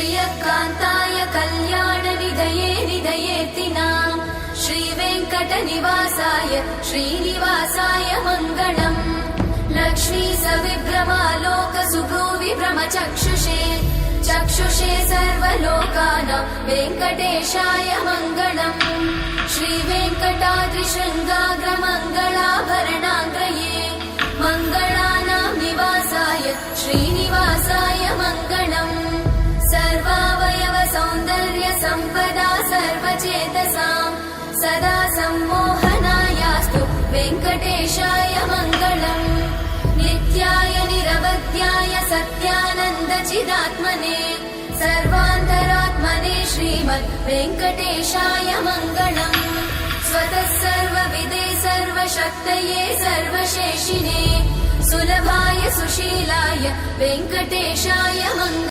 श्रियकान्ताय कल्याणनिधये निधयेतिनाम् श्रीवेङ्कटनिवासाय श्रीनिवासाय मङ्गलम् लक्ष्मी सविभ्रमालोक सुभ्रूविभ्रमचक्षुषे चक्षुषे सर्वलोकानां वेङ्कटेशाय मङ्गलम् श्रीवेङ्कटाद्रिशृङ्गाग्रमङ्गलाभरणाङ्गये मङ्गलानां निवासाय श्रीनिवासाय मङ्गलम् सर्वावयव सौन्दर्य सम्पदा सर्वचेतसां सदा सम्मोहनायास्तु वेङ्कटेशाय मङ्गलम् नित्याय निरवध्याय सत्यानन्दचिदात्मने सर्वान्तरात्मने श्रीमद् वेङ्कटेशाय मङ्गलम् स्वतः सर्वविदे सर्वशक्तये सर्वशेषिने सुलभाय सुशीलाय वेङ्कटेशाय मङ्गलम्।